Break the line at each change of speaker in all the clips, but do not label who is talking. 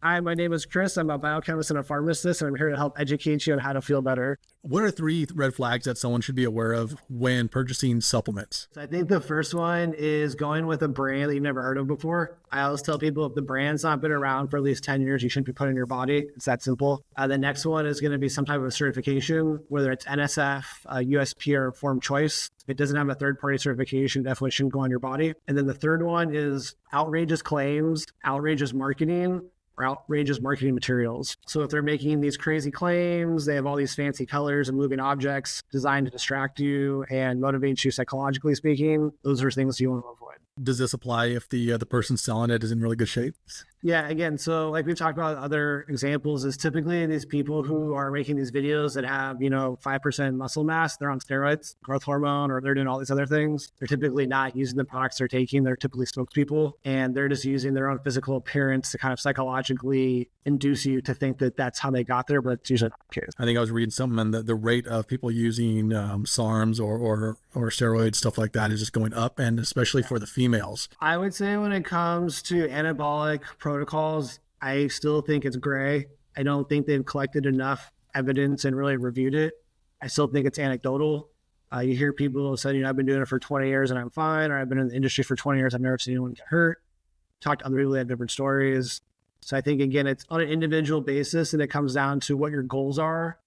Hi, my name is Chris. I'm a biochemist and a pharmacist, and I'm here to help educate you on how to feel better.
What are 3 red flags that someone should be aware of when purchasing supplements?
So I think the first one is going with a brand that you've never heard of before. I always tell people if the brand's not been around for at least 10 years, you shouldn't be putting in your body. It's that simple. The next one is going to be some type of certification, whether it's NSF, USP, or Informed Choice. If it doesn't have a third-party certification, definitely shouldn't go on your body. And then the third one is outrageous claims, outrageous marketing, or outrageous marketing materials. So if they're making these crazy claims, they have all these fancy colors and moving objects designed to distract you and motivate you psychologically speaking, those are things you want to avoid.
Does this apply if the person selling it is in really good shape?
Yeah, again, so like we've talked about other examples is typically these people who are making these videos that have, 5% muscle mass, they're on steroids, growth hormone, or they're doing all these other things. They're typically not using the products they're taking. They're typically spokespeople, and they're just using their own physical appearance to kind of psychologically induce you to think that that's how they got there, but it's usually not the case.
I think I was reading something, and the rate of people using SARMs or steroids, stuff like that, is just going up, and especially for the females.
I would say when it comes to anabolic protocols, I still think it's gray. I don't think they've collected enough evidence and really reviewed it. I still think it's anecdotal. You hear people saying, I've been doing it for 20 years and I'm fine, or I've been in the industry for 20 years, I've never seen anyone get hurt. Talk to other people that have different stories. So I think, again, it's on an individual basis, and it comes down to what your goals are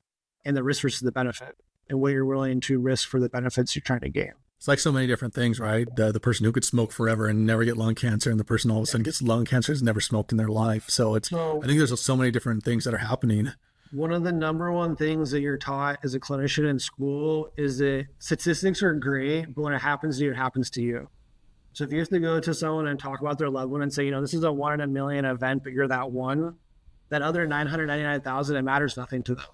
and the risk versus the benefit, and what you're willing to risk for the benefits you're trying to gain.
It's like so many different things, right? The person who could smoke forever and never get lung cancer, and the person all of a sudden gets lung cancer has never smoked in their life. So I think there's so many different things that are happening.
One of the number one things that you're taught as a clinician in school is that statistics are great, but when it happens to you, it happens to you. So if you have to go to someone and talk about their loved one and say, this is a 1 in a million event, but you're that one, that other 999,000, it matters nothing to them.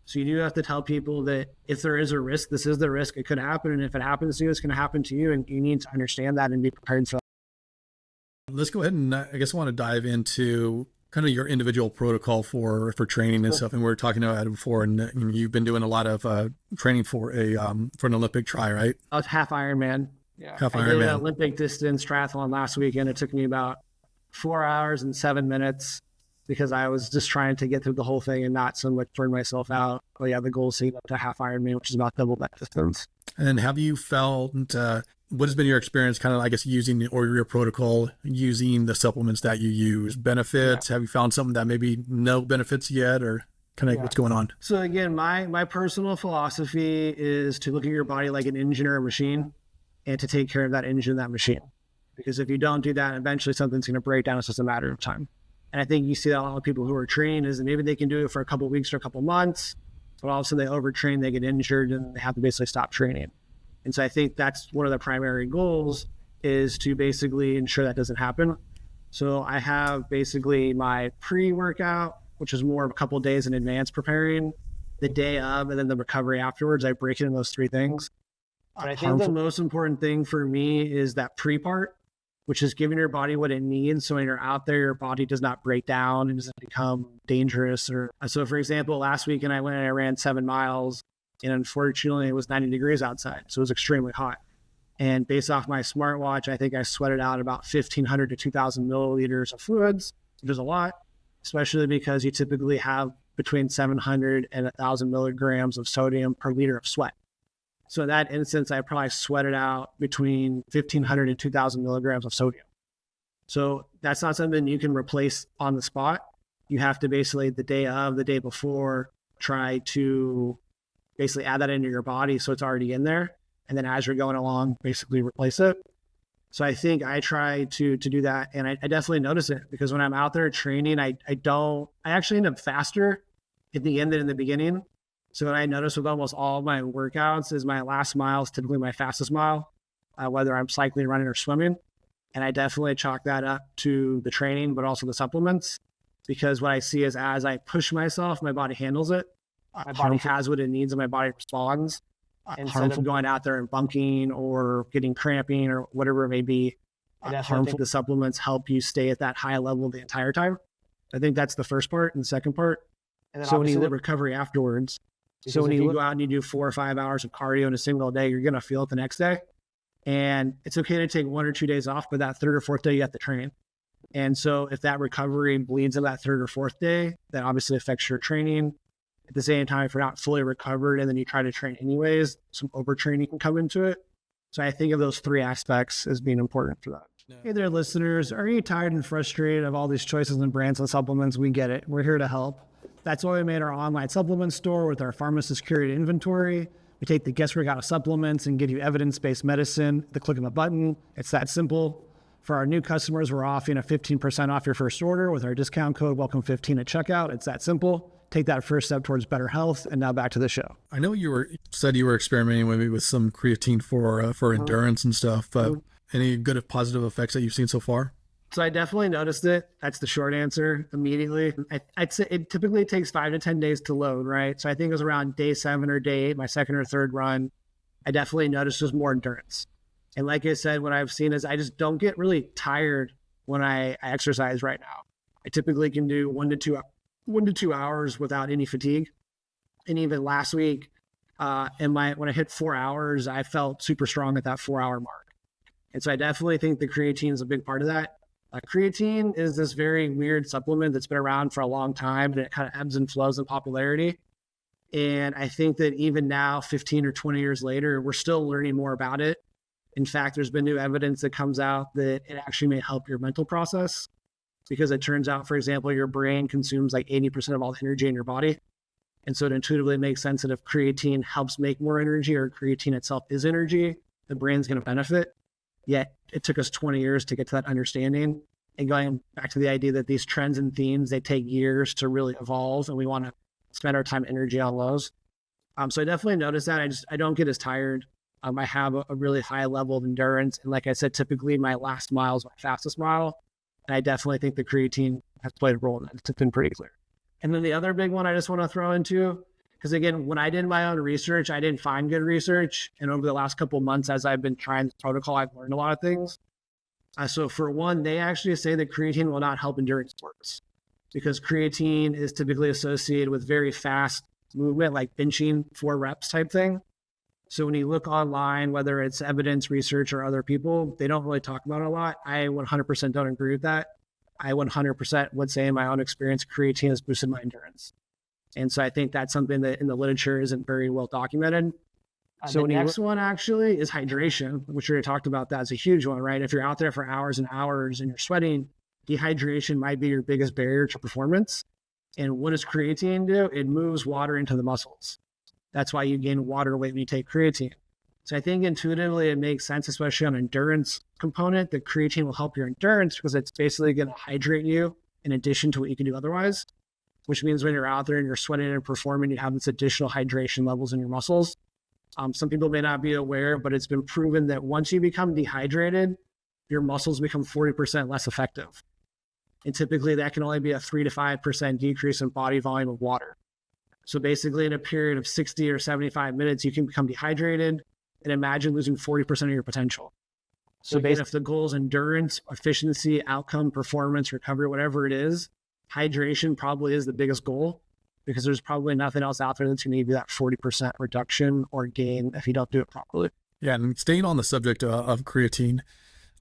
So you do have to tell people that if there is a risk, this is the risk. It could happen. And if it happens to you, it's going to happen to you. And you need to understand that and be prepared for that.
Let's go ahead and I guess I want to dive into kind of your individual protocol for training and stuff. And we were talking about it before, and you've been doing a lot of training for an Olympic try, right?
I was half Ironman.
Yeah.
I did an Olympic distance triathlon last weekend. It took me about 4 hours and 7 minutes, because I was just trying to get through the whole thing and not so much burn myself out. But yeah, the goal is to get up to half Ironman, which is about double that distance.
And have you felt, what has been your experience kind of, I guess, using your protocol, using the supplements that you use? Benefits? Yeah. Have you found something that maybe no benefits yet, or kind of what's going on?
So again, my personal philosophy is to look at your body like an engine or a machine, and to take care of that engine, that machine. Because if you don't do that, eventually something's going to break down. It's just a matter of time. And I think you see that a lot of people who are trained is that maybe they can do it for a couple of weeks or a couple of months, but all of a sudden they overtrain, they get injured, and they have to basically stop training. And so I think that's one of the primary goals, is to basically ensure that doesn't happen. So I have basically my pre-workout, which is more of a couple of days in advance preparing, the day of, and then the recovery afterwards. I break it in those 3 things. But I think the most important thing for me is that pre-part, which is giving your body what it needs. So when you're out there, your body does not break down and doesn't become dangerous. So for example, last weekend I went and I ran 7 miles, and unfortunately it was 90 degrees outside. So it was extremely hot. And based off my smartwatch, I think I sweated out about 1,500 to 2,000 milliliters of fluids, which is a lot, especially because you typically have between 700 and 1,000 milligrams of sodium per liter of sweat. So in that instance, I probably sweated out between 1,500 and 2,000 milligrams of sodium. So that's not something you can replace on the spot. You have to basically the day of, the day before, try to basically add that into your body so it's already in there. And then as you're going along, basically replace it. So I think I try to do that. And I definitely notice it, because when I'm out there training, I actually end up faster at the end than in the beginning. So what I notice with almost all of my workouts is my last mile is typically my fastest mile, whether I'm cycling, running, or swimming. And I definitely chalk that up to the training, but also the supplements, because what I see is as I push myself, my body handles it. My body has what it needs and my body responds. Instead of going out there and bunking or getting cramping or whatever it may be, I definitely think the supplements help you stay at that high level the entire time. I think that's the first part. And the second part, so when you do recovery afterwards, so when you go out and you do 4 or 5 hours of cardio in a single day, you're going to feel it the next day. And it's okay to take 1 or 2 days off, but that third or fourth day, you have to train. And so if that recovery bleeds in that third or fourth day, that obviously affects your training. At the same time, if you're not fully recovered and then you try to train anyways, some overtraining can come into it. So I think of those three aspects as being important for that. Yeah. Hey there, listeners. Are you tired and frustrated of all these choices and brands and supplements? We get it. We're here to help. That's why we made our online supplement store with our pharmacist curated inventory. We take the guess work out of supplements and give you evidence-based medicine at the click of a button. It's that simple. For our new customers, we're offering a 15% off your first order with our discount code WELCOME15 at checkout. It's that simple. Take that first step towards better health. And now back to the show.
I know you said you were experimenting maybe with some creatine for endurance and stuff. Any good positive effects that you've seen so far?
So I definitely noticed it. That's the short answer immediately. I'd say it typically takes 5 to 10 days to load, right? So I think it was around day 7 or day 8, my second or third run. I definitely noticed there's more endurance. And like I said, what I've seen is I just don't get really tired when I exercise right now. I typically can do 1 to 2 hours without any fatigue. And even last week, when I hit 4 hours, I felt super strong at that 4-hour mark. And so I definitely think the creatine is a big part of that. Creatine is this very weird supplement that's been around for a long time, and it kind of ebbs and flows in popularity. And I think that even now, 15 or 20 years later, we're still learning more about it. In fact, there's been new evidence that comes out that it actually may help your mental process, because it turns out, for example, your brain consumes like 80% of all the energy in your body. And so it intuitively makes sense that if creatine helps make more energy, or creatine itself is energy, the brain's going to benefit. Yet it took us 20 years to get to that understanding. And going back to the idea that these trends and themes, they take years to really evolve, and we want to spend our time and energy on those. So I definitely noticed that. I don't get as tired. I have a really high level of endurance. And like I said, typically my last mile is my fastest mile. And I definitely think the creatine has played a role in that. It's been pretty clear. And then the other big one I just want to throw into, because again, when I did my own research, I didn't find good research. And over the last couple of months, as I've been trying this protocol, I've learned a lot of things. So for one, they actually say that creatine will not help endurance sports, because creatine is typically associated with very fast movement, like benching 4 reps type thing. So when you look online, whether it's evidence, research, or other people, they don't really talk about it a lot. I 100% don't agree with that. I 100% would say in my own experience, creatine has boosted my endurance. And so I think that's something that in the literature isn't very well documented. So the next one actually is hydration, which we already talked about. That's a huge one, right? If you're out there for hours and hours and you're sweating, dehydration might be your biggest barrier to performance. And what does creatine do? It moves water into the muscles. That's why you gain water weight when you take creatine. So I think intuitively it makes sense, especially on endurance component, that creatine will help your endurance, because it's basically going to hydrate you in addition to what you can do otherwise, which means when you're out there and you're sweating and performing, you have this additional hydration levels in your muscles. Some people may not be aware, but it's been proven that once you become dehydrated, your muscles become 40% less effective. And typically that can only be a 3 to 5% decrease in body volume of water. So basically in a period of 60 or 75 minutes, you can become dehydrated, and imagine losing 40% of your potential. So basically, if the goal is endurance, efficiency, outcome, performance, recovery, whatever it is, hydration probably is the biggest goal, because there's probably nothing else out there that's going to give you that 40% reduction or gain if you don't do it properly.
Yeah, and staying on the subject of creatine,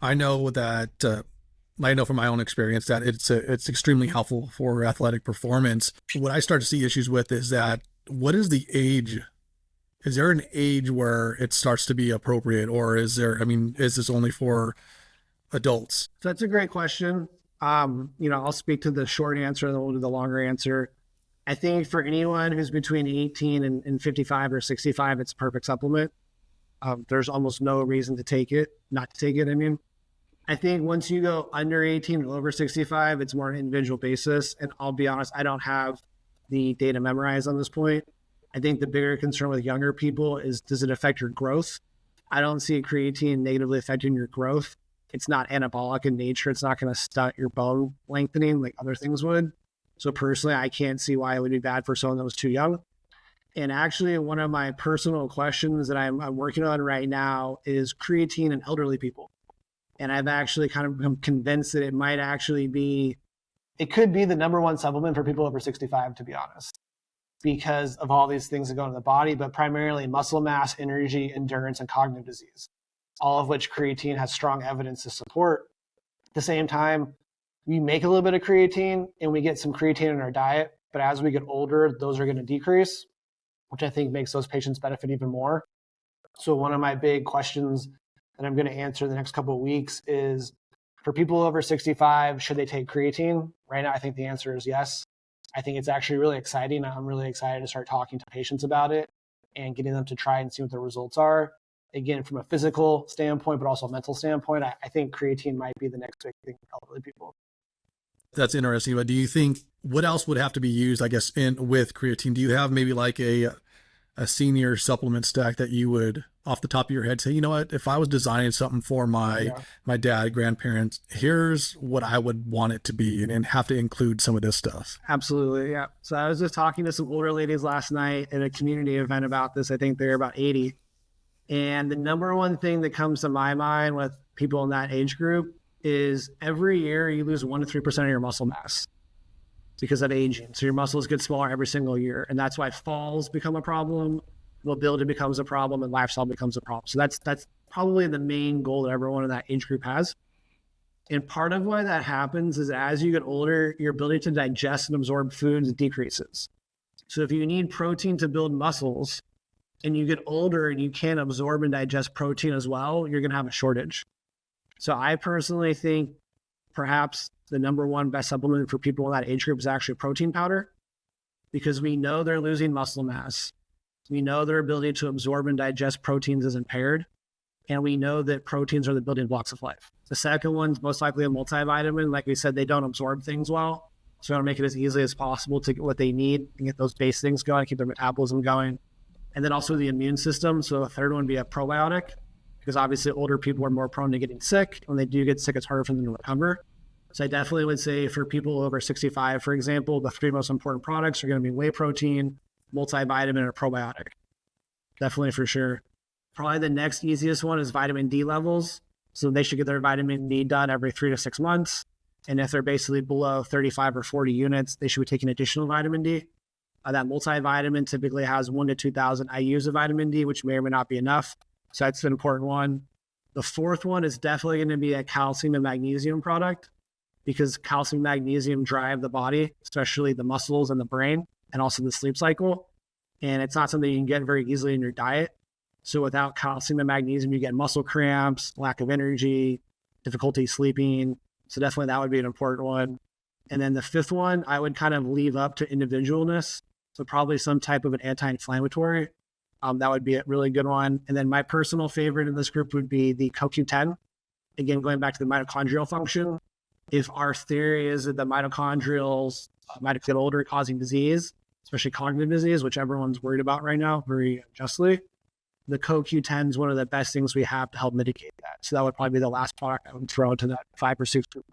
I know that I know from my own experience that it's extremely helpful for athletic performance. What I start to see issues with is that, what is the age? Is there an age where it starts to be appropriate, or is this only for adults?
So that's a great question. I'll speak to the short answer and then we'll do the longer answer. I think for anyone who's between 18 and 55 or 65, it's a perfect supplement. There's almost no reason to take it, not to take it. I think once you go under 18 or over 65, it's more on an individual basis. And I'll be honest, I don't have the data memorized on this point. I think the bigger concern with younger people is, does it affect your growth? I don't see creatine negatively affecting your growth. It's not anabolic in nature. It's not going to stunt your bone lengthening like other things would. So personally, I can't see why it would be bad for someone that was too young. And actually, one of my personal questions that I'm working on right now is creatine in elderly people. And I've actually kind of become convinced that it could be the number one supplement for people over 65, to be honest, because of all these things that go into the body, but primarily muscle mass, energy, endurance, and cognitive disease, all of which creatine has strong evidence to support. At the same time, we make a little bit of creatine and we get some creatine in our diet, but as we get older, those are going to decrease, which I think makes those patients benefit even more. So one of my big questions that I'm going to answer in the next couple of weeks is, for people over 65, should they take creatine? Right now, I think the answer is yes. I think it's actually really exciting. I'm really excited to start talking to patients about it and getting them to try and see what the results are. Again, from a physical standpoint, but also a mental standpoint, I think creatine might be the next big thing for elderly people.
That's interesting. But do you think, what else would have to be used, I guess, with creatine? Do you have maybe like a senior supplement stack that you would, off the top of your head, say, you know what, if I was designing something for my dad, grandparents, here's what I would want it to be, and have to include some of this stuff?
Absolutely, yeah. So I was just talking to some older ladies last night at a community event about this. I think they're about 80. And the number one thing that comes to my mind with people in that age group is every year you lose 1 to 3% of your muscle mass because of aging. So your muscles get smaller every single year. And that's why falls become a problem, mobility becomes a problem, and lifestyle becomes a problem. So that's probably the main goal that everyone in that age group has. And part of why that happens is as you get older, your ability to digest and absorb foods decreases. So if you need protein to build muscles and you get older and you can't absorb and digest protein as well, you're going to have a shortage. So I personally think perhaps the number one best supplement for people in that age group is actually protein powder, because we know they're losing muscle mass. We know their ability to absorb and digest proteins is impaired. And we know that proteins are the building blocks of life. The second one's most likely a multivitamin. Like we said, they don't absorb things well. So we want to make it as easily as possible to get what they need and get those base things going, keep their metabolism going. And then also the immune system. So the third one would be a probiotic, because obviously older people are more prone to getting sick. When they do get sick, it's harder for them to recover. So I definitely would say for people over 65, for example, the 3 most important products are going to be whey protein, multivitamin, and a probiotic. Definitely for sure. Probably the next easiest one is vitamin D levels. So they should get their vitamin D done every 3 to 6 months. And if they're basically below 35 or 40 units, they should be taking additional vitamin D. That multivitamin typically has 1 to 2,000 IUs of vitamin D, which may or may not be enough. So that's an important one. The fourth one is definitely going to be a calcium and magnesium product, because calcium and magnesium drive the body, especially the muscles and the brain, and also the sleep cycle. And it's not something you can get very easily in your diet. So without calcium and magnesium, you get muscle cramps, lack of energy, difficulty sleeping. So definitely that would be an important one. And then the fifth one, I would kind of leave up to individualness. So probably some type of an anti-inflammatory. That would be a really good one. And then my personal favorite in this group would be the CoQ10. Again, going back to the mitochondrial function. If our theory is that the mitochondrials might get older, causing disease, especially cognitive disease, which everyone's worried about right now, very justly, the CoQ10 is one of the best things we have to help mitigate that. So that would probably be the last product I would throw into that 5 or 6 group.